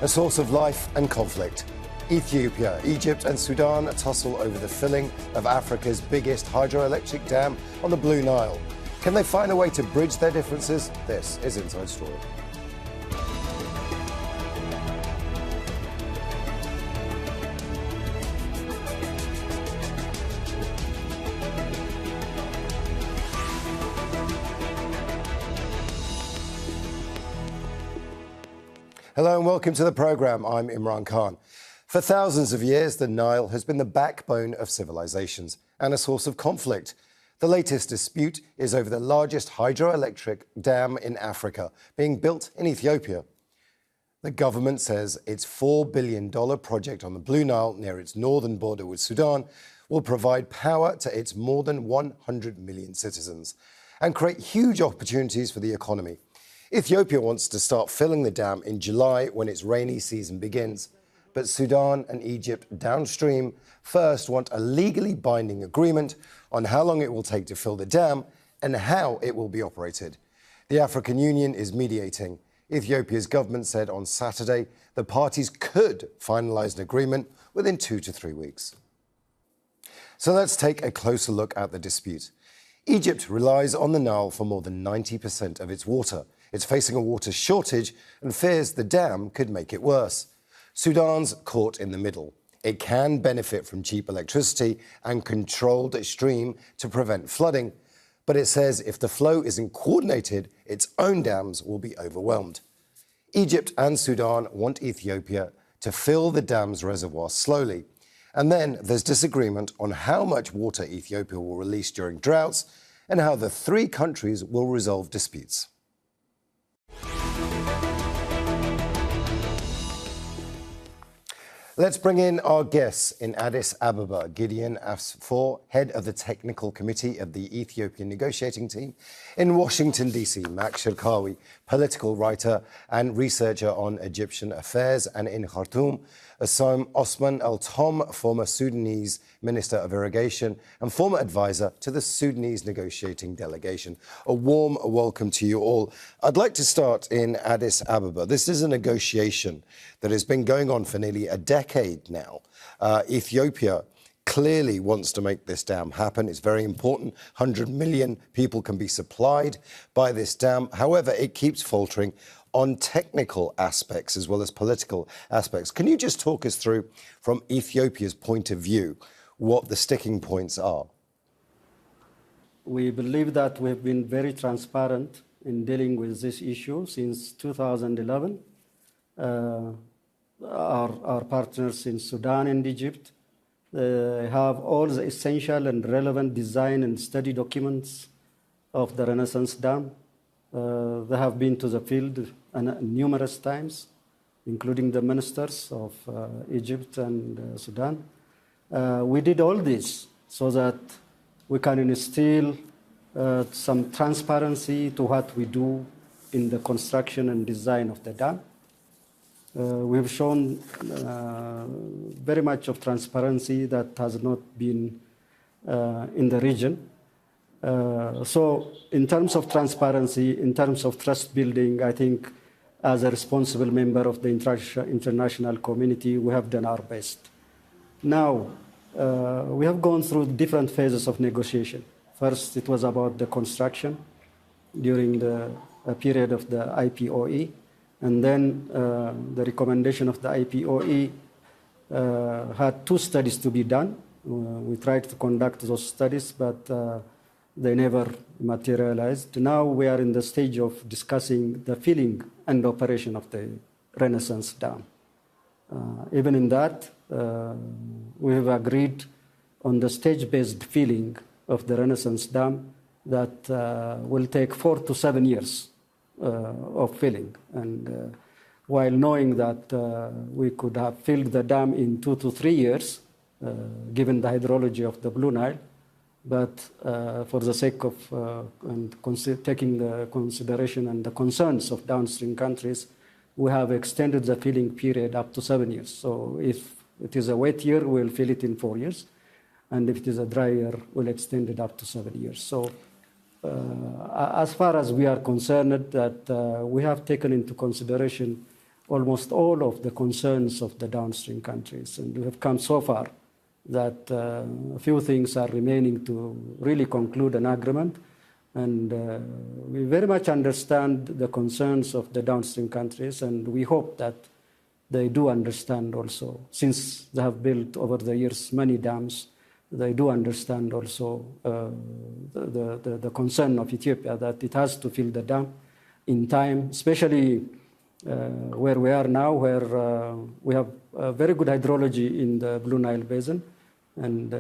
A source of life and conflict. Ethiopia, Egypt and Sudan tussle over the filling of Africa's biggest hydroelectric dam on the Blue Nile. Can they find a way to bridge their differences? This is Inside Story. Hello and welcome to the programme. I'm Imran Khan. For thousands of years, the Nile has been the backbone of civilizations and a source of conflict. The latest dispute is over the largest hydroelectric dam in Africa, being built in Ethiopia. The government says its $4 billion project on the Blue Nile, near its northern border with Sudan, will provide power to its more than 100 million citizens and create huge opportunities for the economy. Ethiopia wants to start filling the dam in July when its rainy season begins. But Sudan and Egypt downstream first want a legally binding agreement on how long it will take to fill the dam and how it will be operated. The African Union is mediating. Ethiopia's government said on Saturday the parties could finalise an agreement within 2 to 3 weeks. So let's take a closer look at the dispute. Egypt relies on the Nile for more than 90% of its water. It's facing a water shortage and fears the dam could make it worse. Sudan's caught in the middle. It can benefit from cheap electricity and controlled stream to prevent flooding, but it says if the flow isn't coordinated, its own dams will be overwhelmed. Egypt and Sudan want Ethiopia to fill the dam's reservoir slowly. And then there's disagreement on how much water Ethiopia will release during droughts and how the three countries will resolve disputes. Let's bring in our guests in Addis Ababa, Gideon Asfor, head of the technical committee of the Ethiopian negotiating team. In Washington, D.C., Max Sherkawi, political writer and researcher on Egyptian affairs. And in Khartoum, Osman Al-Tom, former Sudanese Minister of Irrigation and former advisor to the Sudanese negotiating delegation. A warm welcome to you all. I'd like to start in Addis Ababa. This is a negotiation that has been going on for nearly a decade now. Ethiopia clearly wants to make this dam happen. It's very important. 100 million people can be supplied by this dam. However, it keeps faltering on technical aspects as well as political aspects. Can you just talk us through, from Ethiopia's point of view, what the sticking points are? We believe that we've been very transparent in dealing with this issue since 2011. Our partners in Sudan and Egypt have all the essential and relevant design and study documents of the Renaissance Dam. They have been to the field numerous times, including the ministers of Egypt and Sudan. We did all this so that we can instill some transparency to what we do in the construction and design of the dam. We've shown very much of transparency that has not been in the region. So in terms of transparency, in terms of trust building, I think as a responsible member of the international community, we have done our best. Now, we have gone through different phases of negotiation. First, it was about the construction during the period of the IPOE. And then the recommendation of the IPOE had 2 studies to be done. We tried to conduct those studies, but they never materialized. Now we are in the stage of discussing the filling and operation of the Renaissance Dam. Even in that, we have agreed on the stage-based filling of the Renaissance Dam that will take 4 to 7 years of filling. And while knowing that we could have filled the dam in 2 to 3 years, given the hydrology of the Blue Nile, but for the sake of taking the consideration and the concerns of downstream countries, we have extended the filling period up to 7 years. So if it is a wet year, we'll fill it in 4 years. And if it is a dry year, we'll extend it up to 7 years. So as far as we are concerned, that we have taken into consideration almost all of the concerns of the downstream countries. And we have come so far that a few things are remaining to really conclude an agreement. And we very much understand the concerns of the downstream countries, and we hope that they do understand also, since they have built over the years many dams, they do understand also the concern of Ethiopia that it has to fill the dam in time, especially where we are now, where we have very good hydrology in the Blue Nile Basin, and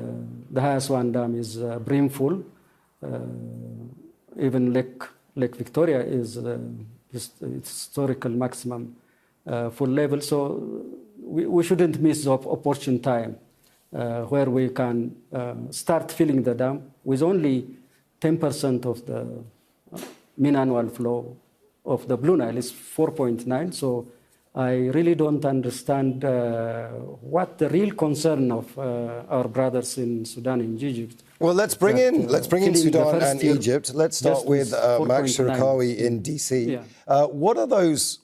the highest one dam is brimful. Even Lake Victoria is its historical maximum full level. So we shouldn't miss the opportune time where we can start filling the dam with only 10% of the mean annual flow of the Blue Nile is 4.9. So I really don't understand what the real concern of our brothers in Sudan and Egypt. Well, let's bring in Sudan and Egypt. Let's start with Max Shirakawi in DC. Yeah. What are those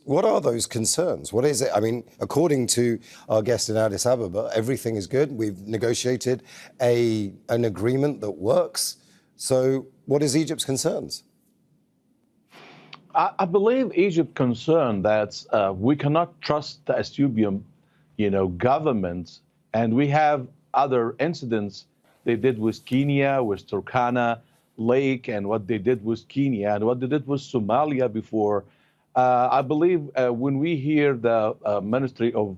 concerns? What is it? I mean, according to our guest in Addis Ababa, everything is good. We've negotiated an agreement that works. So, what is Egypt's concerns? I believe Egypt's concerned that we cannot trust the Ethiopian, government, and we have other incidents they did with Kenya, with Turkana Lake, and what they did with Kenya, and what they did with Somalia before. I believe when we hear the Ministry of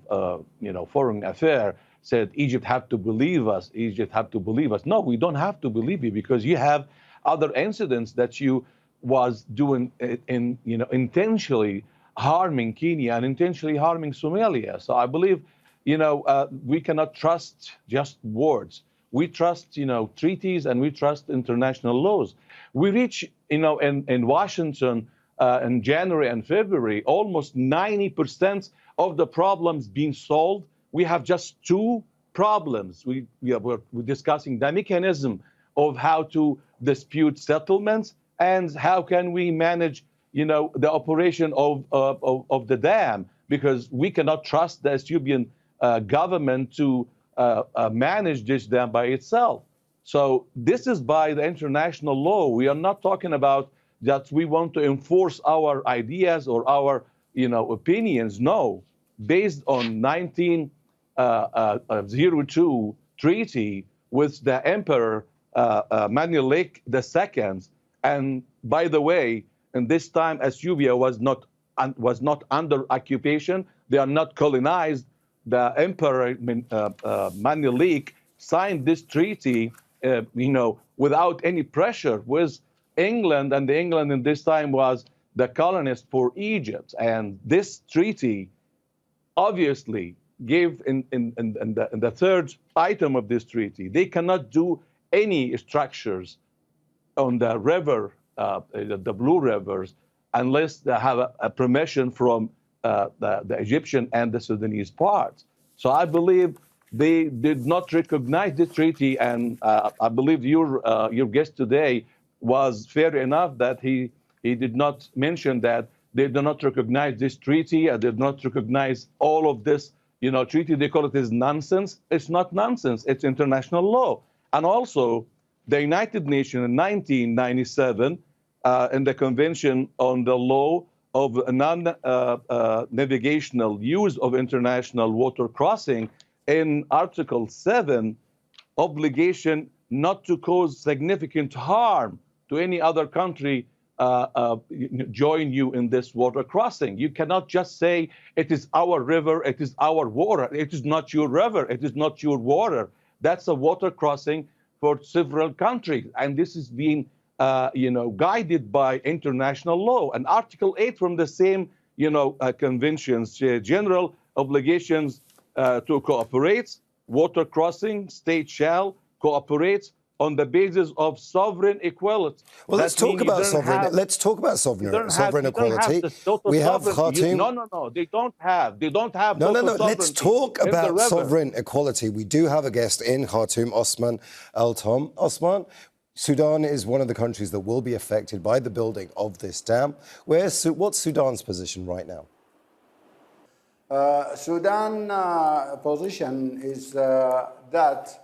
Foreign Affairs said Egypt have to believe us, Egypt have to believe us. No, we don't have to believe you, because you have other incidents that you was doing intentionally harming Kenya and intentionally harming Somalia. So I believe, we cannot trust just words. We trust, treaties, and we trust international laws. We reach, in Washington in January and February, almost 90% of the problems being solved. We have just two problems. We're discussing the mechanism of how to dispute settlements, and how can we manage, the operation of the dam, because we cannot trust the Ethiopian government to manage this dam by itself. So this is by the international law. We are not talking about that we want to enforce our ideas or our, opinions. No, based on 1902 treaty with the Emperor Menelik II. And by the way, in this time, Ethiopia was not under occupation. They are not colonized. The Emperor Menelik signed this treaty, without any pressure with England, and the England in this time was the colonist for Egypt. And this treaty obviously gave in the third item of this treaty, they cannot do any structures on the river, the Blue Rivers, unless they have a permission from the Egyptian and the Sudanese parts. So I believe they did not recognize the treaty, and I believe your guest today was fair enough that he did not mention that they do not recognize this treaty, and did not recognize all of this, treaty. They call it as nonsense. It's not nonsense. It's international law. And also, the United Nations in 1997, in the Convention on the Law of Non-Navigational Use of International Water Crossing, in Article 7, obligation not to cause significant harm to any other country join you in this water crossing. You cannot just say it is our river, it is our water. It is not your river, it is not your water. That's a water crossing for several countries, and this is being, guided by international law. And Article 8 from the same, conventions, general obligations to cooperate, water crossing, state shall cooperate on the basis of sovereign equality. Well, let's talk about sovereign. Let's talk about sovereign equality. We have Khartoum. No. They don't have. No. Let's talk about sovereign equality. We do have a guest in Khartoum, Osman El-Tom. Osman, Sudan is one of the countries that will be affected by the building of this dam. What's Sudan's position right now? Sudan position is that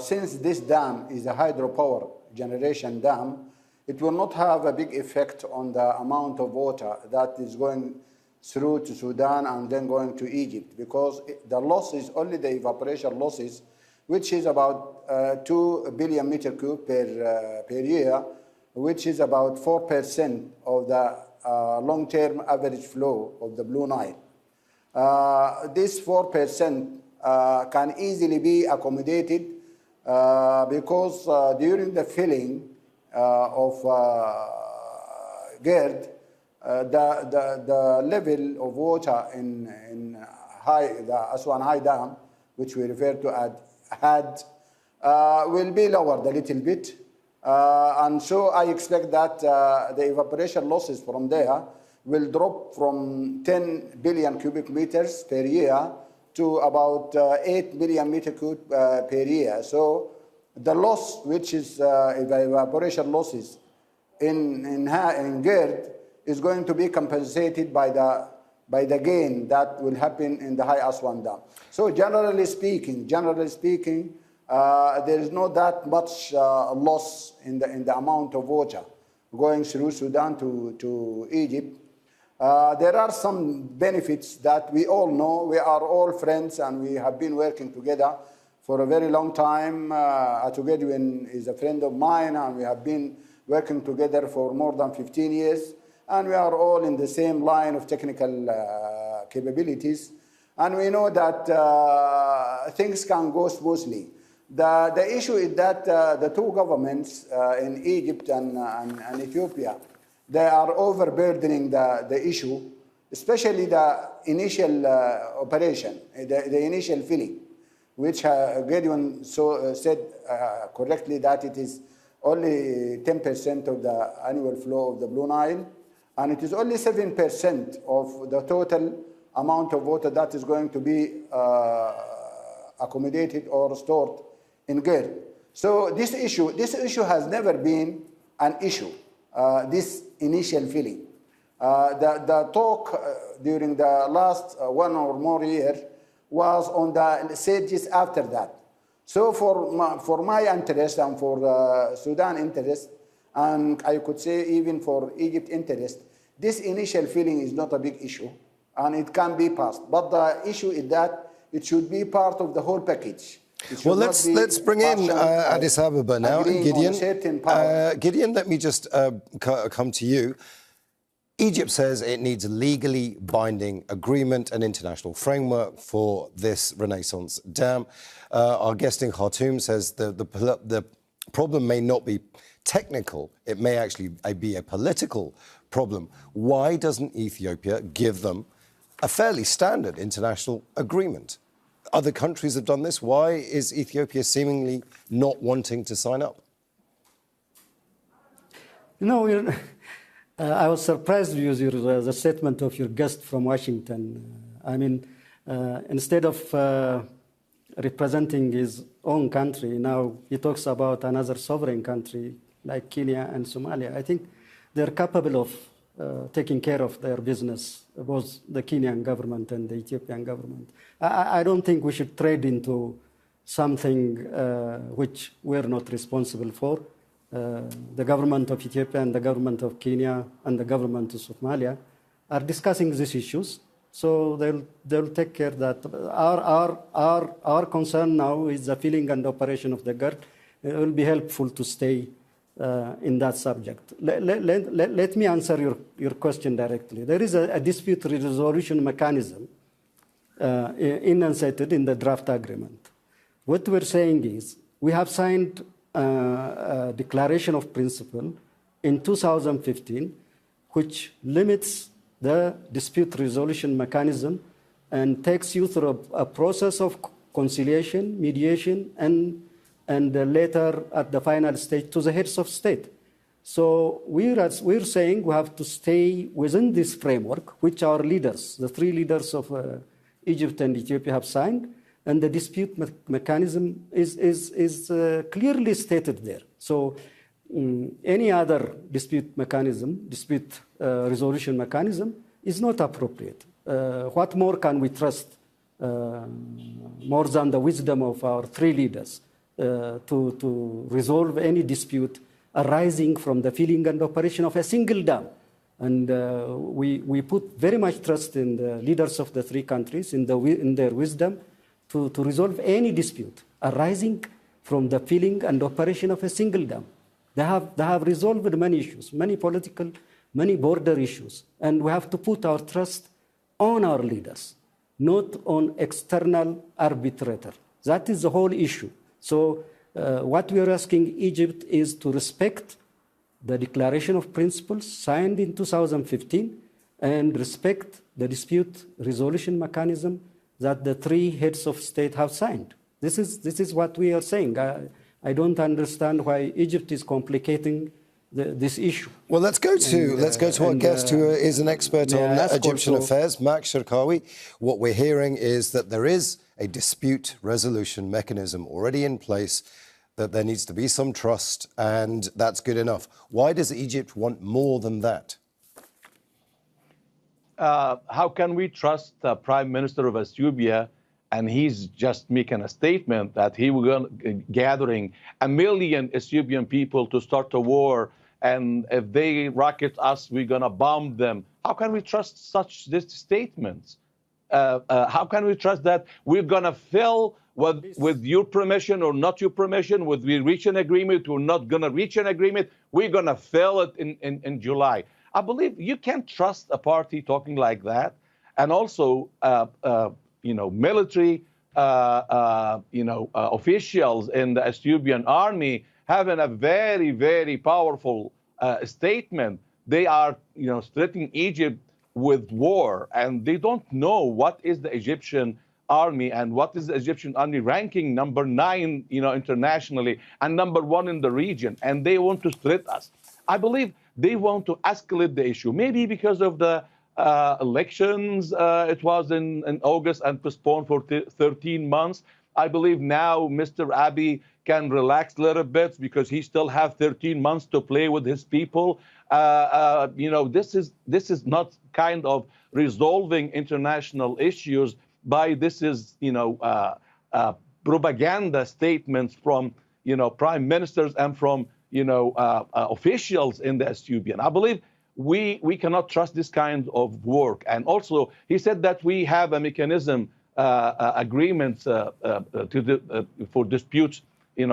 since this dam is a hydropower generation dam, it will not have a big effect on the amount of water that is going through to Sudan and then going to Egypt, because the loss is only the evaporation losses, which is about 2 billion meter cube per year, which is about 4% of the long-term average flow of the Blue Nile. This 4% can easily be accommodated because during the filling of GERD, the level of water in the Aswan High Dam, which we refer to as HAD, will be lowered a little bit. And so I expect that the evaporation losses from there will drop from 10 billion cubic meters per year to about 8 billion meter cube per year. So the loss, which is the evaporation losses in GERD, is going to be compensated by the gain that will happen in the High Aswan Dam. So generally speaking, there is not that much loss in the amount of water going through Sudan to Egypt. There are some benefits that we all know. We are all friends and we have been working together for a very long time. Ethiopian is a friend of mine and we have been working together for more than 15 years. And we are all in the same line of technical capabilities. And we know that things can go smoothly. The issue is that the two governments in Egypt and Ethiopia, they are overburdening the issue, especially the initial operation, the initial filling, which Gideon said correctly that it is only 10% of the annual flow of the Blue Nile, and it is only 7% of the total amount of water that is going to be accommodated or stored in GERD. So this issue has never been an issue, this initial filling. The talk during the last 1 or more years was on the stages after that. So for my interest and for Sudan interest, and I could say even for Egypt interest, this initial filling is not a big issue, and it can be passed. But the issue is that it should be part of the whole package. Well, let's bring in Addis Ababa now, Gideon. Gideon, let me just come to you. Egypt says it needs a legally binding agreement, an international framework for this Renaissance dam. Our guest in Khartoum says the problem may not be technical, it may actually be a political problem. Why doesn't Ethiopia give them a fairly standard international agreement? Other countries have done this. Why is Ethiopia seemingly not wanting to sign up? You know, I was surprised with the statement of your guest from Washington. I mean, instead of representing his own country, now he talks about another sovereign country like Kenya and Somalia. I think they're capable of taking care of their business, both the Kenyan government and the Ethiopian government. I don't think we should trade into something which we're not responsible for. The government of Ethiopia and the government of Kenya and the government of Somalia are discussing these issues, so they'll take care that our concern now is the filling and operation of the GERD. It will be helpful to stay in that subject. Let me answer your question directly. There is a dispute resolution mechanism enunciated in the draft agreement. What we're saying is we have signed a declaration of principle in 2015 which limits the dispute resolution mechanism and takes you through a process of conciliation, mediation, and later at the final stage to the heads of state. So we're saying we have to stay within this framework, which our leaders, the three leaders of Egypt and Ethiopia have signed, and the dispute mechanism is clearly stated there. So any other dispute resolution mechanism is not appropriate. what more can we trust more than the wisdom of our three leaders to resolve any dispute arising from the filling and operation of a single dam? And we put very much trust in the leaders of the three countries, in their wisdom to resolve any dispute arising from the filling and operation of a single dam. They have resolved many issues, many political, many border issues, and we have to put our trust on our leaders, not on external arbitrator. That is the whole issue. So what we are asking Egypt is to respect the Declaration of Principles signed in 2015 and respect the dispute resolution mechanism that the three heads of state have signed. This is what we are saying. I don't understand why Egypt is complicating this issue. Well, let's go to our guest, who is an expert on Egyptian affairs, Mark Sharkawi. What we're hearing is that there is a dispute resolution mechanism already in place, that there needs to be some trust, and that's good enough. Why does Egypt want more than that? How can we trust the Prime Minister of Ethiopia, and he's just making a statement that he will gathering 1 million Ethiopian people to start a war, and if they rocket us, we're going to bomb them. How can we trust these statements? How can we trust that we're going to fill with your permission or not your permission, whether we reach an agreement or not going to reach an agreement, we're going to fill it in July? I believe you can't trust a party talking like that. And also, military, officials in the Ethiopian army having a very, very powerful statement. They are, threatening Egypt with war, and they don't know what is the Egyptian army and what is the Egyptian army ranking number 9, internationally, and number 1 in the region, and they want to threat us. I believe they want to escalate the issue, maybe because of the elections. It was in August and postponed for 13 months. I believe now Mr. Abiy can relax a little bit because he still have 13 months to play with his people. This is not kind of resolving international issues by propaganda statements from prime ministers and from officials in the Ethiopian. I believe we cannot trust this kind of work. And also, he said that we have a mechanism, agreements for disputes,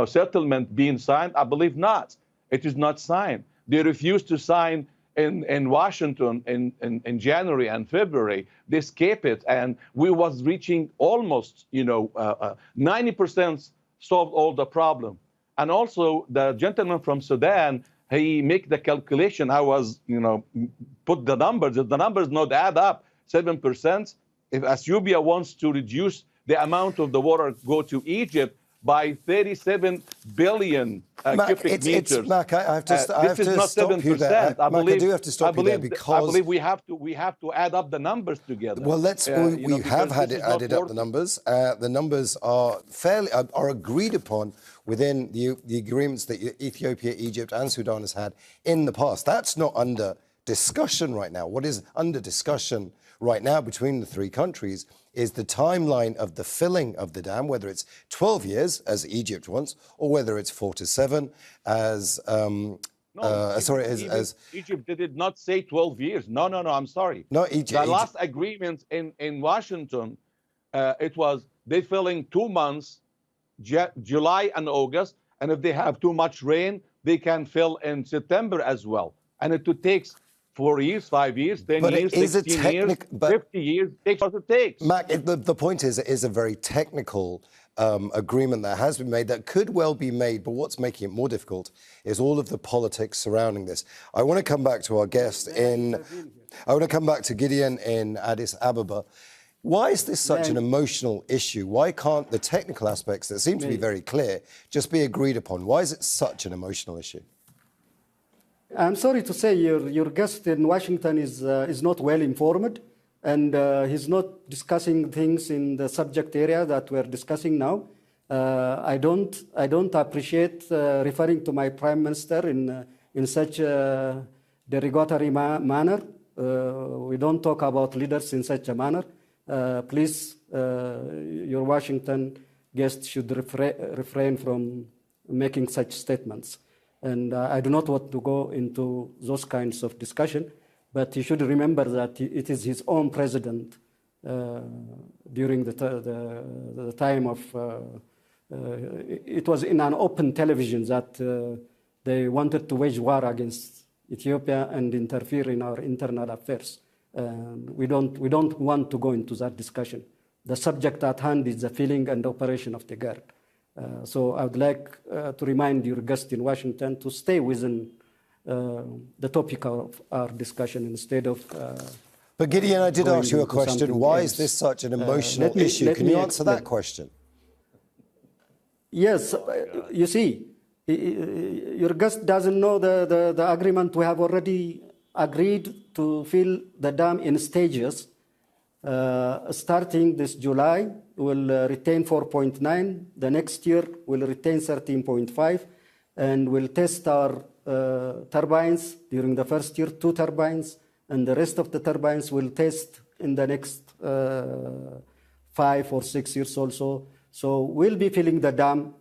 settlement being signed. I believe not. It is not signed. They refused to sign in Washington in January and February. They skipped it, and we was reaching almost 90% solved all the problem. And also, the gentleman from Sudan, he make the calculation. I was, put the numbers. If the numbers not add up, 7%. If Ethiopia wants to reduce the amount of the water go to Egypt by 37 billion cubic meters. Mark, I have to stop you there. I do have to stop you there because I believe we have to add up the numbers together. Well, we have added up the numbers. The numbers are agreed upon within the agreements that Ethiopia, Egypt, and Sudan has had in the past. That's not under discussion right now. What is under discussion right now between the three countries is the timeline of the filling of the dam, whether it's 12 years, as Egypt wants, or whether it's 4 to 7, as... Egypt did not say 12 years. No, I'm sorry. No, Egypt. The last agreement in Washington, it was they filling 2 months, July and August, and if they have too much rain, they can fill in September as well. And it takes 4 years, 5 years, 10 years, 16 years, 50 years, takes what it takes. Mac, the point is, it is a very technical agreement that has been made that could well be made, but what's making it more difficult is all of the politics surrounding this. I want to come back to our guest I want to come back to Gideon in Addis Ababa. Why is this such an emotional issue? Why can't the technical aspects that seem to be very clear just be agreed upon? Why is it such an emotional issue? I'm sorry to say your guest in Washington is not well informed, and he's not discussing things in the subject area that we're discussing now. I don't appreciate referring to my prime minister in such a derogatory manner. We don't talk about leaders in such a manner. Please, your Washington guest should refrain from making such statements. And I do not want to go into those kinds of discussion, but he should remember that it is his own president during the time of, it was in an open television that they wanted to wage war against Ethiopia and interfere in our internal affairs. We don't want to go into that discussion. The subject at hand is the filling and operation of the guard. So I would like to remind your guest in Washington to stay within the topic of our discussion instead of. But Gideon, I did ask you a question. Why is this such an emotional issue? Can you answer that question? Yes, you see, your guest doesn't know the agreement. We have already agreed to fill the dam in stages. Starting this July, we'll retain 4.9. The next year, we'll retain 13.5. And we'll test our turbines during the first year, 2 turbines. And the rest of the turbines will test in the next 5 or 6 years also. So we'll be filling the dam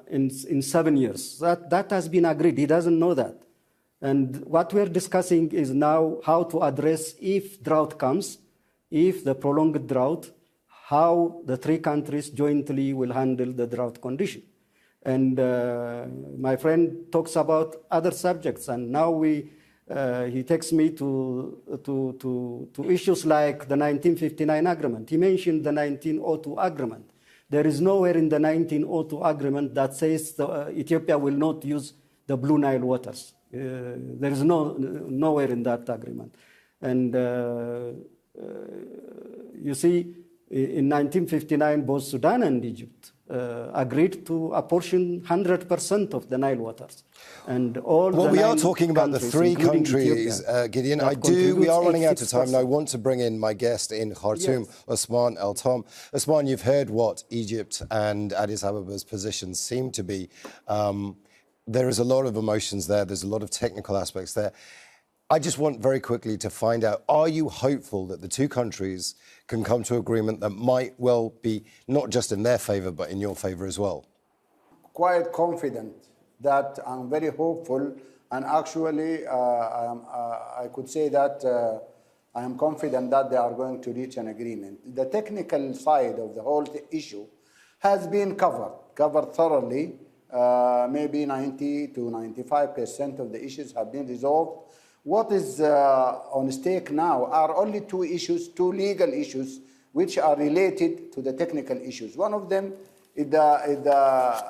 in 7 years. That has been agreed. He doesn't know that. And what we're discussing is now how to address if drought comes, if the prolonged drought, how the 3 countries jointly will handle the drought condition. And my friend talks about other subjects, and now he takes me to issues like the 1959 agreement. He mentioned the 1902 agreement. There is nowhere in the 1902 agreement that says Ethiopia will not use the Blue Nile waters. There is nowhere in that agreement. And you see, in 1959, both Sudan and Egypt agreed to apportion 100% of the Nile waters. And all well, we are talking about the 3 countries, Ethiopia, Gideon. We are running out of time, and I want to bring in my guest in Khartoum, yes. Osman El-Tom. Osman, you've heard what Egypt and Addis Abeba's positions seem to be. There is a lot of emotions there. There's a lot of technical aspects there. I just want very quickly to find out, are you hopeful that the 2 countries can come to agreement that might well be not just in their favour, but in your favour as well? Quite confident that I'm very hopeful, and actually I could say that I am confident that they are going to reach an agreement. The technical side of the whole issue has been covered thoroughly. Maybe 90 to 95% of the issues have been resolved. What is on stake now are only 2 issues, 2 legal issues, which are related to the technical issues. One of them is the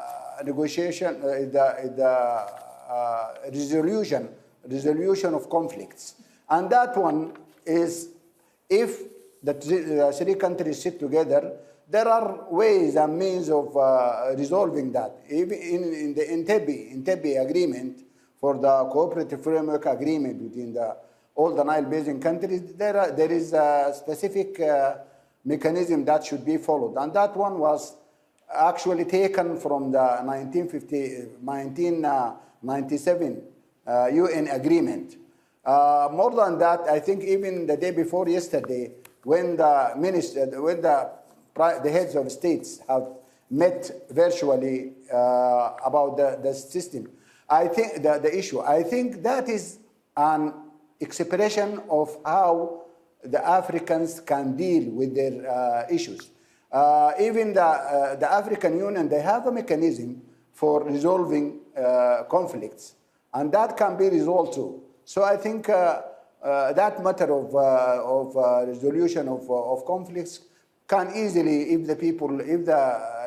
negotiation, the resolution of conflicts. And that one is, if the 3 countries sit together, there are ways and means of resolving that. Even in the Entebbe agreement, for the cooperative framework agreement between all the Nile Basin countries, there is a specific mechanism that should be followed. And that one was actually taken from the 1997 UN agreement. More than that, I think even the day before yesterday, when the heads of states have met virtually about the system, I think the issue, I think that is an expression of how the Africans can deal with their issues. Even the African Union, they have a mechanism for resolving conflicts, and that can be resolved too. So I think that matter of resolution of conflicts can easily, if the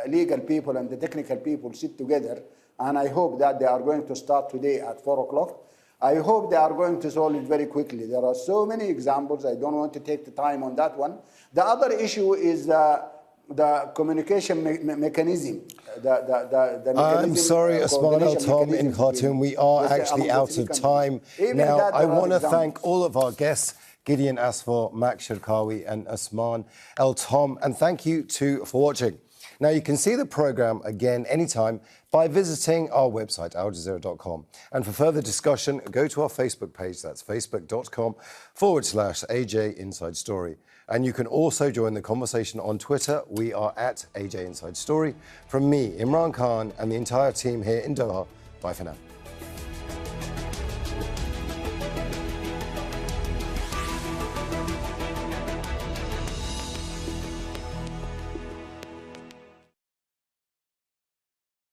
legal people and the technical people sit together, and I hope that they are going to start today at 4 o'clock. I hope they are going to solve it very quickly. There are so many examples. I don't want to take the time on that one. The other issue is the communication mechanism. I'm sorry, Osman El-Tom in Khartoum. We are actually out of time. Now, I want to thank all of our guests, Gideon Asfor, Max Shirkawi and Osman El-Tom, and thank you for watching. Now, you can see the programme again anytime by visiting our website, aljazeera.com. And for further discussion, go to our Facebook page. That's facebook.com/AJ Inside Story. And you can also join the conversation on Twitter. We are at AJ Inside Story. From me, Imran Khan, and the entire team here in Doha, bye for now.